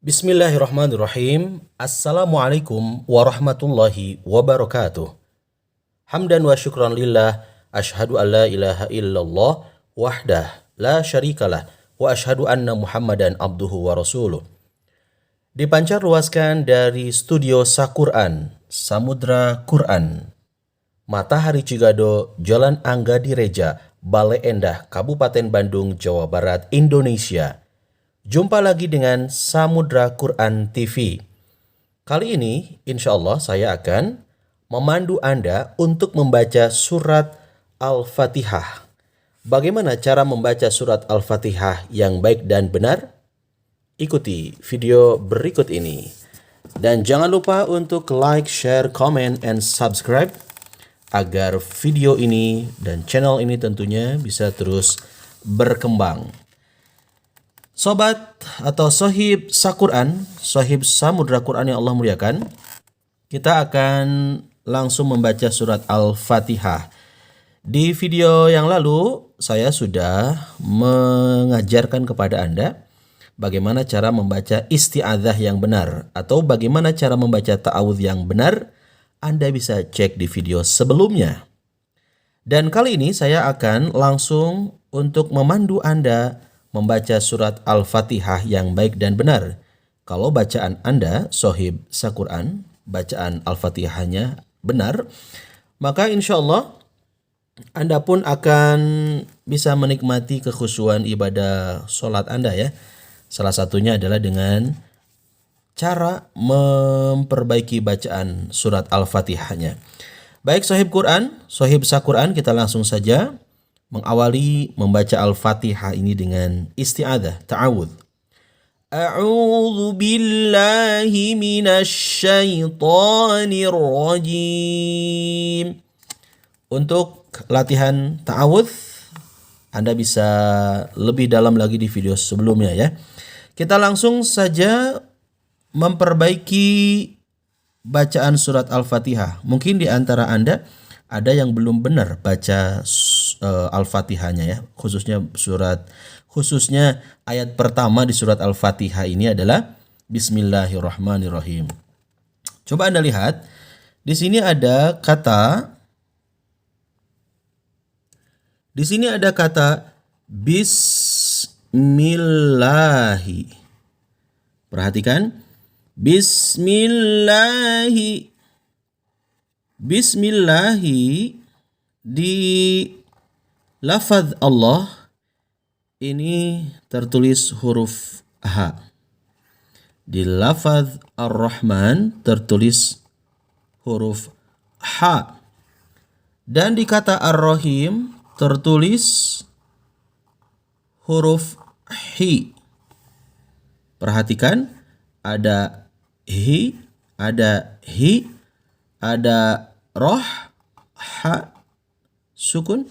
Bismillahirrahmanirrahim. Assalamualaikum warahmatullahi wabarakatuh. Hamdan wa syukran lillah. Ashhadu an la ilaha illallah wahdah la syarikalah wa ashhadu anna Muhammadan abduhu wa rasuluh. Dipancar luaskan dari studio Saquran, Samudra Quran, Matahari Cigado, Jalan Angga Direja, Bale Endah, Kabupaten Bandung, Jawa Barat, Indonesia. Jumpa lagi dengan Samudra Quran TV. Kali ini insya Allah saya akan memandu Anda untuk membaca surat Al-Fatihah. Bagaimana cara membaca surat Al-Fatihah yang baik dan benar? Ikuti video berikut ini. Dan jangan lupa untuk like, share, comment, and subscribe agar video ini dan channel ini tentunya bisa terus berkembang. Sobat atau sohib Saquran, sohib Samudra Quran yang Allah muliakan, kita akan langsung membaca surat Al-Fatihah. Di video yang lalu, saya sudah mengajarkan kepada Anda bagaimana cara membaca isti'adzah yang benar atau bagaimana cara membaca ta'awudz yang benar. Anda bisa cek di video sebelumnya. Dan kali ini saya akan langsung untuk memandu Anda membaca surat Al-Fatihah yang baik dan benar. Kalau bacaan Anda, sohib Saquran, bacaan Al-Fatihahnya benar, maka insya Allah Anda pun akan bisa menikmati kekhusyuan ibadah sholat Anda ya. Salah satunya adalah dengan cara memperbaiki bacaan surat Al-Fatihahnya. Baik sohib Quran, sohib Saquran, kita langsung saja mengawali membaca Al-Fatihah ini dengan isti'adzah, ta'awudz. A'udzu billahi minasyaitonir rajim. Untuk latihan ta'awudz, Anda bisa lebih dalam lagi di video sebelumnya ya. Kita langsung saja memperbaiki bacaan surat Al-Fatihah. Mungkin di antara Anda ada yang belum benar baca Al-Fatihahnya ya, khususnya ayat pertama di surat Al-Fatihah ini adalah Bismillahirrahmanirrahim. Coba Anda lihat, di sini ada kata Bismillahi. Perhatikan, Bismillahi di lafaz Allah ini tertulis huruf H. Di lafaz Ar-Rahman tertulis huruf H. Dan di kata Ar-Rahim tertulis huruf Hi. Perhatikan, ada hi, ada hi, ada roh, ha, sukun,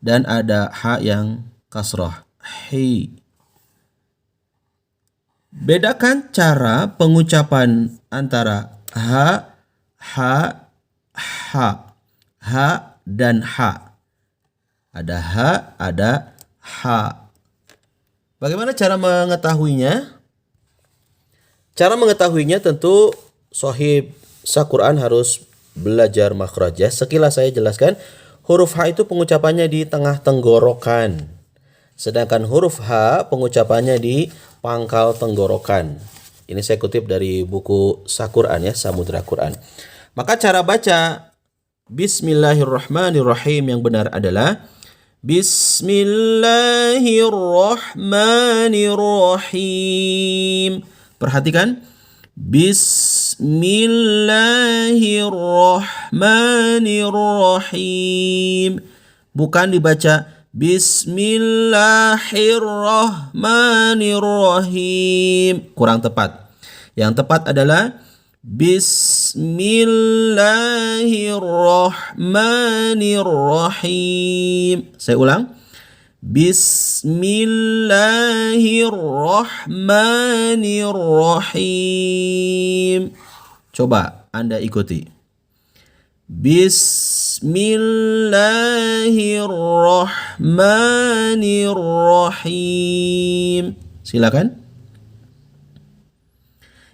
dan ada ha yang kasroh, hi. Bedakan cara pengucapan antara ha, dan ha. Ada ha, ada ha. Bagaimana cara mengetahuinya? Cara mengetahuinya tentu sohib Saquran harus belajar makhraj ya. Sekilas saya jelaskan, huruf H itu pengucapannya di tengah tenggorokan. Sedangkan huruf H pengucapannya di pangkal tenggorokan. Ini saya kutip dari buku Saquran ya, Samudra Quran. Maka cara baca Bismillahirrahmanirrahim yang benar adalah Bismillahirrahmanirrahim. Perhatikan, Bismillahirrahmanirrahim. Bukan dibaca Bismillahirrahmanirrahim. Kurang tepat. Yang tepat adalah Bismillahirrahmanirrahim. Saya ulang. Bismillahirrahmanirrahim. Coba Anda ikuti. Bismillahirrahmanirrahim. Silakan.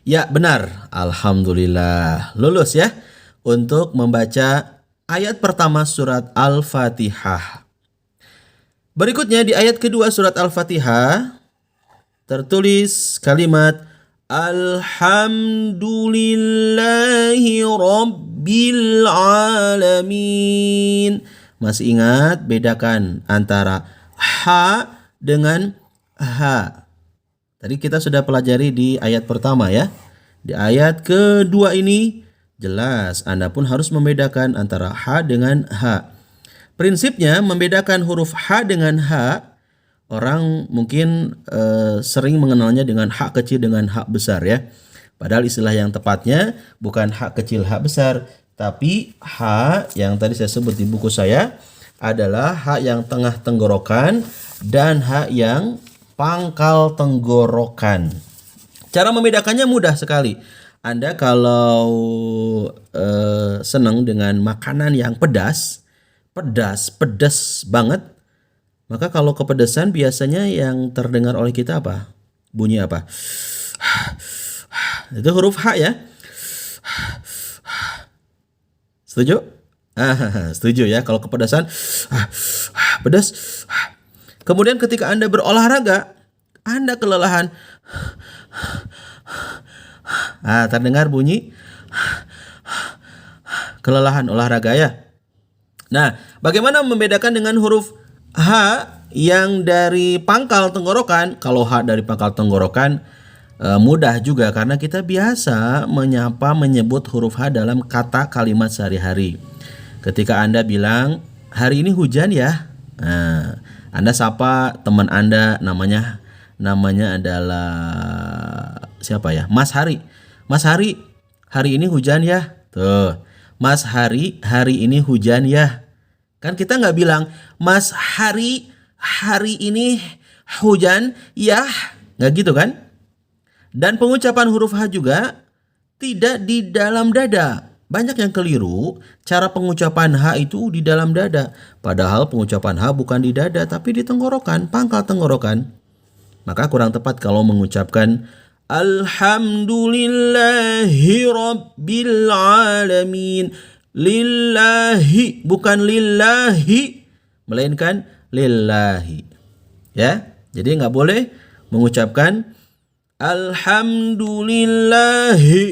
Ya, benar. Alhamdulillah. Lulus ya untuk membaca ayat pertama surat Al-Fatihah. Berikutnya di ayat kedua surat Al-Fatihah tertulis kalimat Alhamdulillahi Rabbil Alamin. Masih ingat bedakan antara ha dengan ha. Tadi kita sudah pelajari di ayat pertama ya. Di ayat kedua ini jelas Anda pun harus membedakan antara ha dengan ha. Prinsipnya membedakan huruf ha dengan ha, orang mungkin sering mengenalnya dengan ha kecil dengan ha besar ya. Padahal istilah yang tepatnya bukan ha kecil ha besar, tapi ha yang tadi saya sebut di buku saya adalah ha yang tengah tenggorokan dan ha yang pangkal tenggorokan. Cara membedakannya mudah sekali. Anda kalau senang dengan makanan yang pedas banget, maka kalau kepedesan biasanya yang terdengar oleh kita apa? Bunyi apa? Itu huruf H ya. Setuju? Setuju ya, kalau kepedesan pedas. Kemudian ketika Anda berolahraga, Anda kelelahan. Terdengar bunyi kelelahan olahraga ya. Nah, bagaimana membedakan dengan huruf H yang dari pangkal tenggorokan? Kalau H dari pangkal tenggorokan mudah juga karena kita biasa menyebut huruf H dalam kata kalimat sehari-hari. Ketika Anda bilang, hari ini hujan ya. Anda sapa teman Anda namanya adalah siapa ya? Mas Hari. Mas Hari, hari ini hujan ya. Tuh. Mas Hari, hari ini hujan ya. Kan kita nggak bilang, Mas Hari, hari ini hujan ya. Nggak gitu kan? Dan pengucapan huruf H juga tidak di dalam dada. Banyak yang keliru, cara pengucapan H itu di dalam dada. Padahal pengucapan H bukan di dada, tapi di tenggorokan, pangkal tenggorokan. Maka kurang tepat kalau mengucapkan Alhamdulillahi Rabbil Alamin. Lillahi, bukan lillahi, melainkan lillahi. Ya, jadi nggak boleh mengucapkan Alhamdulillahi.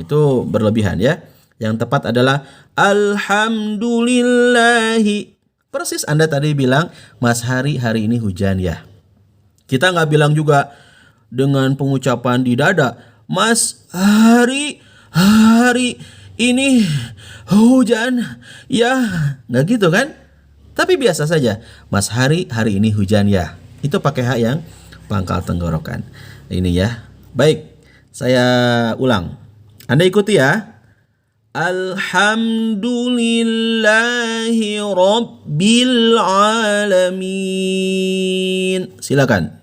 Itu berlebihan ya. Yang tepat adalah Alhamdulillahi. Persis Anda tadi bilang, Mas Hari, hari ini hujan ya. Kita nggak bilang juga dengan pengucapan di dada, Mas Hari, hari ini hujan ya. Nggak gitu kan? Tapi biasa saja, Mas Hari, hari ini hujan ya. Itu pakai H yang pangkal tenggorokan. Ini ya. Baik, saya ulang. Anda ikuti ya. Alhamdulillahi Rabbil Alamin. Silakan.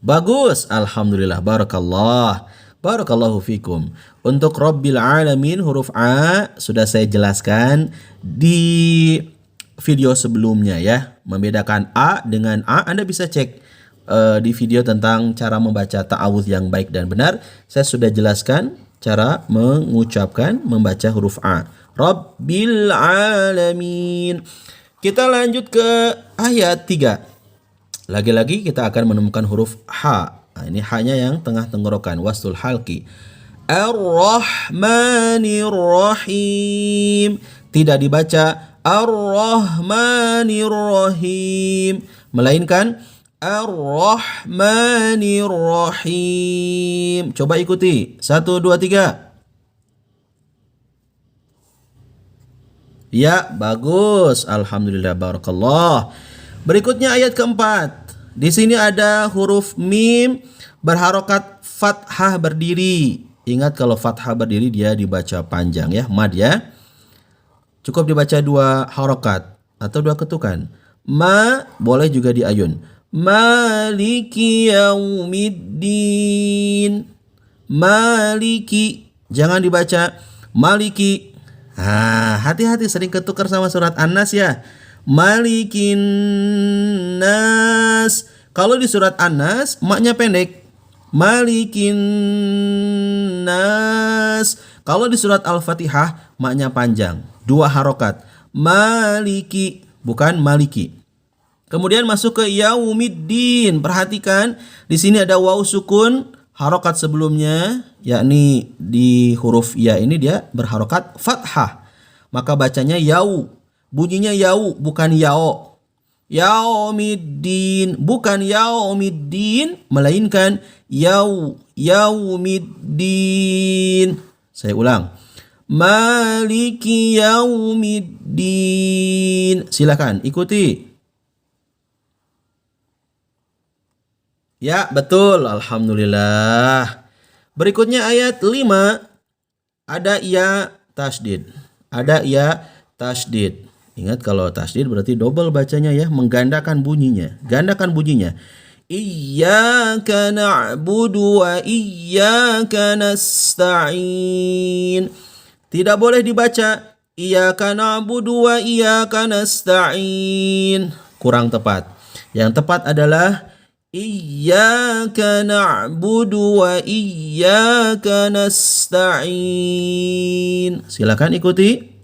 Bagus, alhamdulillah, barakallah. Barakallahu fikum. Untuk Rabbil Alamin huruf A sudah saya jelaskan di video sebelumnya ya. Membedakan A dengan A Anda bisa cek di video tentang cara membaca ta'awudz yang baik dan benar. Saya sudah jelaskan cara mengucapkan membaca huruf A. Rabbil Alamin. Kita lanjut ke ayat 3. Lagi-lagi kita akan menemukan huruf H. Nah, ini H-nya yang tengah tenggorokan, wastul halqi. Ar-Rahmanir Rahim. Tidak dibaca Ar-Rahmanir Rahim, melainkan Ar-Rahmanir Rahim. Coba ikuti. 1, 2, 3. Ya, bagus. Alhamdulillah, barakallah. Berikutnya ayat keempat. Di sini ada huruf mim berharokat fathah berdiri. Ingat kalau fathah berdiri dia dibaca panjang ya, mad ya. Cukup dibaca 2 harokat atau 2 ketukan. Ma boleh juga diayun. Maliki yaumiddin. Maliki. Jangan dibaca maliki. Hati-hati sering ketukar sama surat An-Nas ya. Malikin nas. nas. Kalau di surat An-Nas maknya pendek. Malikin nas. Kalau di surat Al-Fatihah maknya panjang, 2 harokat. Maliki, bukan maliki. Kemudian masuk ke yaumiddin. Perhatikan di sini ada waw sukun, harokat sebelumnya, yakni di huruf ya ini dia berharokat fathah. Maka bacanya yau. Bunyinya yau, bukan yao. Yaumiddin, bukan yaumiddin, melainkan yaumiddin. Saya ulang. Maliki yaumiddin. Silakan ikuti. Ya, betul. Alhamdulillah. Berikutnya ayat 5. Ada ya tasdid. Ada ya tasdid. Ingat kalau tasdid berarti double bacanya ya, menggandakan bunyinya. Gandakan bunyinya. Iyyaka na'budu wa iyyaka nasta'in. Tidak boleh dibaca iyyaka na'budu wa iyyaka nasta'in. Kurang tepat. Yang tepat adalah iyyaka na'budu wa iyyaka nasta'in. Silakan ikuti.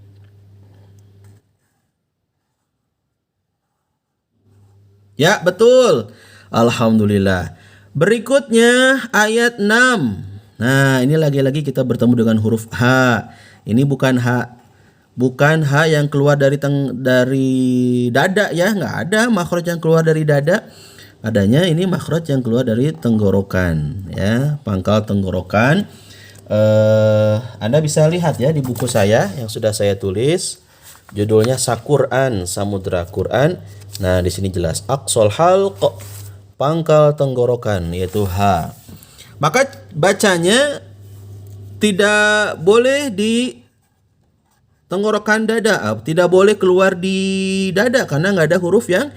Ya, betul. Alhamdulillah. Berikutnya ayat 6. Nah, ini lagi-lagi kita bertemu dengan huruf H. Ini bukan H. Bukan H yang keluar dari dada ya, nggak ada makhraj yang keluar dari dada. Adanya ini makhraj yang keluar dari tenggorokan ya, pangkal tenggorokan. Anda bisa lihat ya di buku saya yang sudah saya tulis. Judulnya Saquran, Samudra Quran. Nah, di sini jelas aqsal halq, pangkal tenggorokan yaitu H. Maka bacanya tidak boleh di tenggorokan dada, tidak boleh keluar di dada karena nggak ada huruf yang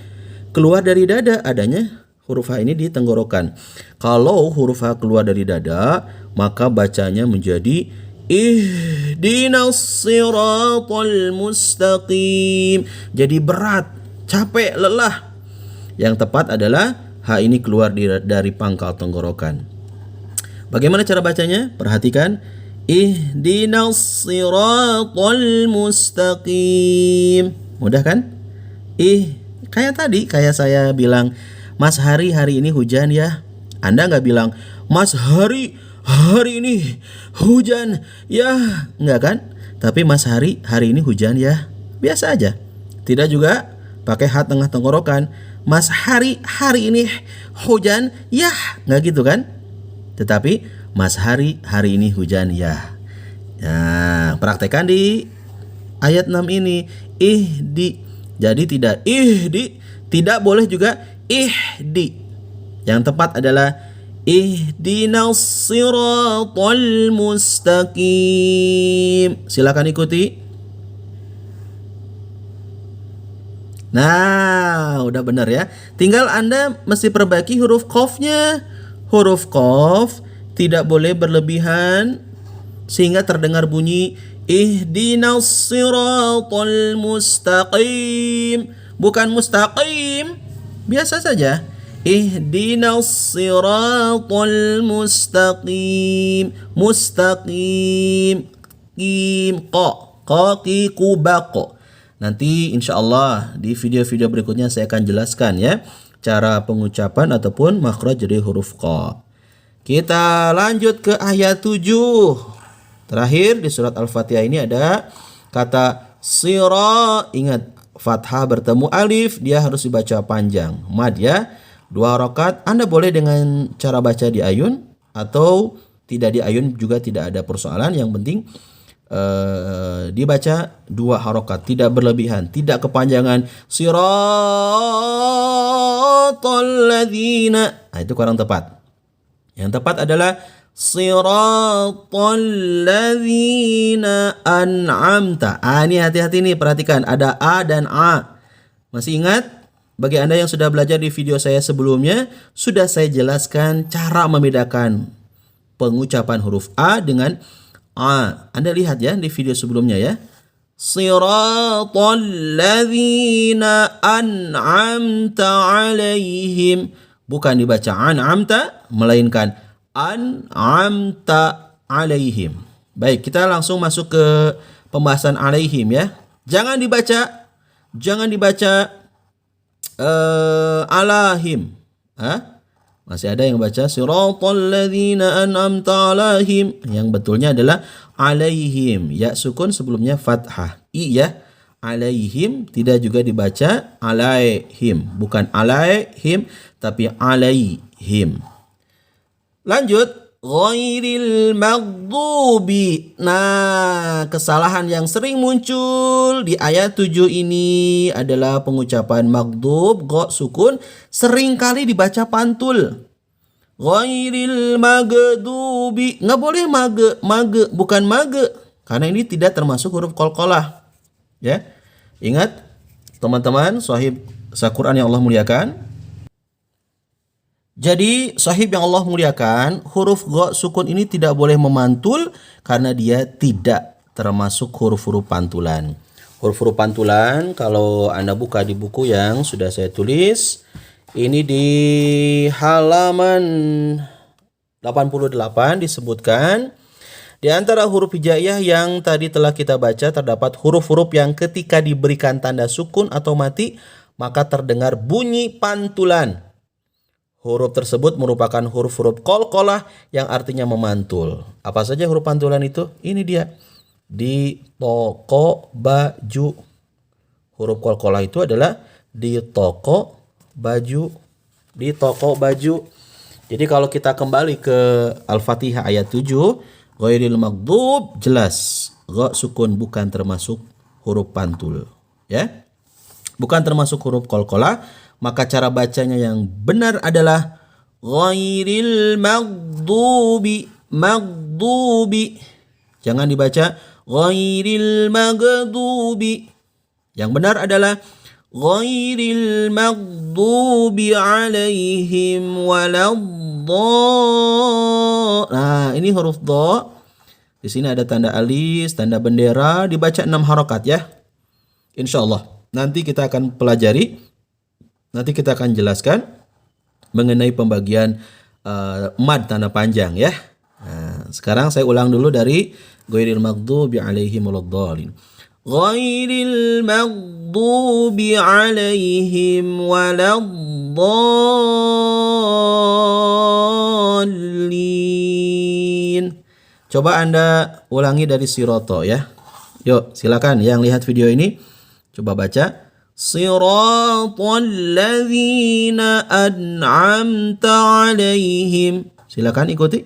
keluar dari dada. Adanya huruf H ini di tenggorokan. Kalau huruf H keluar dari dada, maka bacanya menjadi ihdinas siratal mustaqim. Jadi berat, capek, lelah. Yang tepat adalah H ini keluar dari pangkal tenggorokan. Bagaimana cara bacanya? Perhatikan. Ihdinas siratal mustaqim. Mudah kan? Kayak tadi, kayak saya bilang, Mas Hari ini hujan ya. Anda nggak bilang, Mas Hari ini hujan ya, enggak kan? Tapi Mas Hari ini hujan ya, biasa aja. Tidak juga pakai H tengah tenggorokan, Mas Hari ini hujan ya, enggak gitu kan? Tetapi Mas Hari ini hujan ya. Nah, praktekkan di ayat 6 ini. Jadi tidak ihdi, tidak boleh juga ihdi. Yang tepat adalah ihdinas siratal mustaqim. Silakan ikuti. Nah, udah benar ya. Tinggal Anda mesti perbaiki huruf qafnya. Huruf qaf tidak boleh berlebihan sehingga terdengar bunyi ihdinas siratal mustaqim. Bukan mustaqim, biasa saja. Ihdinas siratal mustaqim. Mustaqim. Baqo. Nanti insya Allah di video-video berikutnya saya akan jelaskan ya cara pengucapan ataupun makhraj dari huruf qa. Kita lanjut ke ayat 7. Terakhir di surat Al-Fatihah ini ada kata sira. Ingat, fathah bertemu alif, dia harus dibaca panjang. Mad ya. 2 harokat. Anda boleh dengan cara baca di ayun atau tidak di ayun juga tidak ada persoalan. Yang penting dibaca 2 harokat, tidak berlebihan, tidak kepanjangan. Siratal ladzina. Nah, itu kurang tepat. Yang tepat adalah siratal ladzina an'amta. Ini hati-hati nih, perhatikan ada a dan a. Masih ingat? Bagi Anda yang sudah belajar di video saya sebelumnya, sudah saya jelaskan cara membedakan pengucapan huruf A dengan A. Anda lihat ya di video sebelumnya ya. Siratal ladzina an'amta alaihim. Bukan dibaca an'amta, melainkan an'amta alaihim. Baik, kita langsung masuk ke pembahasan alaihim ya. Jangan dibaca alahim. Masih ada yang baca siratal ladzina an'amta alaihim. Yang betulnya adalah alaihim. Ya sukun sebelumnya fathah. I ya. Alaihim tidak juga dibaca alaihim. Bukan alaihim tapi alaihim. Lanjut. Ghairil maghdubi. Nah, kesalahan yang sering muncul di ayat 7 ini adalah pengucapan maghdub, gha sukun, sering kali dibaca pantul. Ghairil maghdubi. Nggak boleh mage, bukan mage. Karena ini tidak termasuk huruf qalqalah. Ya. Ingat, teman-teman, sahib Al-Quran yang Allah muliakan. Jadi sahib yang Allah muliakan, huruf gha sukun ini tidak boleh memantul karena dia tidak termasuk huruf-huruf pantulan. Huruf-huruf pantulan kalau Anda buka di buku yang sudah saya tulis, ini di halaman 88 disebutkan di antara huruf hijaiyah yang tadi telah kita baca terdapat huruf-huruf yang ketika diberikan tanda sukun atau mati maka terdengar bunyi pantulan. Huruf tersebut merupakan huruf-huruf qalqalah yang artinya memantul. Apa saja huruf pantulan itu? Ini dia. Di toko baju. Huruf qalqalah itu adalah di toko baju. Di toko baju. Jadi kalau kita kembali ke Al-Fatihah ayat 7, ghairil maghdub, jelas gha sukun bukan termasuk huruf pantul, ya. Bukan termasuk huruf qalqalah. Maka cara bacanya yang benar adalah ghairil maghdubi. Jangan dibaca ghairil maghdubi. Yang benar adalah ghairil maghdubi alaihim waladdallin. Nah, ini huruf dha. Di sini ada tanda alis, tanda bendera, dibaca 6 harokat ya. Insyaallah. Nanti kita akan pelajari. Nanti kita akan jelaskan mengenai pembagian mad tanda panjang ya. Nah, sekarang saya ulang dulu dari ghairil maghdubi alaihim waladdallin. Ghairil maghdubi alaihim waladdallin. Coba Anda ulangi dari Siroto ya. Yuk, silakan yang lihat video ini coba baca. Siratal ladzina an'amta alaihim. Silakan ikuti.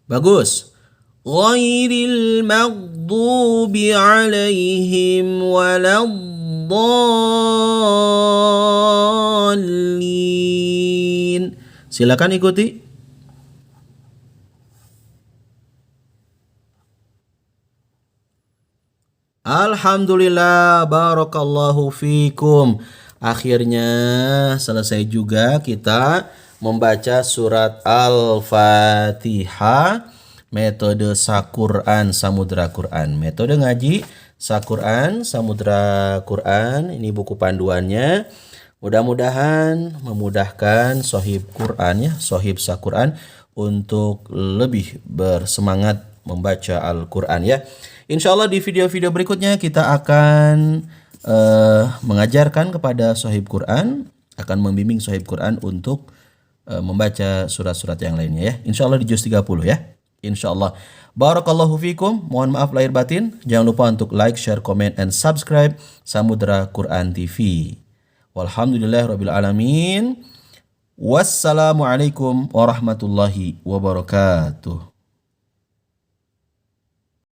Bagus. Ghairil maghdubi alaihim waladdallin. Silakan ikuti. Alhamdulillah, barakallahu fikum. Akhirnya selesai juga kita membaca surat Al-Fatihah, metode Sa-Quran, Samudra Quran. Metode ngaji Sa-Quran, Samudra Quran. Ini buku panduannya. Mudah-mudahan memudahkan sahib Quran ya, sahib Sa-Quran untuk lebih bersemangat membaca Al-Quran ya. Insya Allah di video-video berikutnya kita akan mengajarkan kepada sahib Quran, akan membimbing sahib Quran untuk membaca surat-surat yang lainnya ya. Insya Allah di juz 30 ya. Insya Allah. Barakallahu fikum. Mohon maaf lahir batin. Jangan lupa untuk like, share, comment, and subscribe Samudra Quran TV. Walhamdulillahirabbil alamin. Wassalamualaikum warahmatullahi wabarakatuh.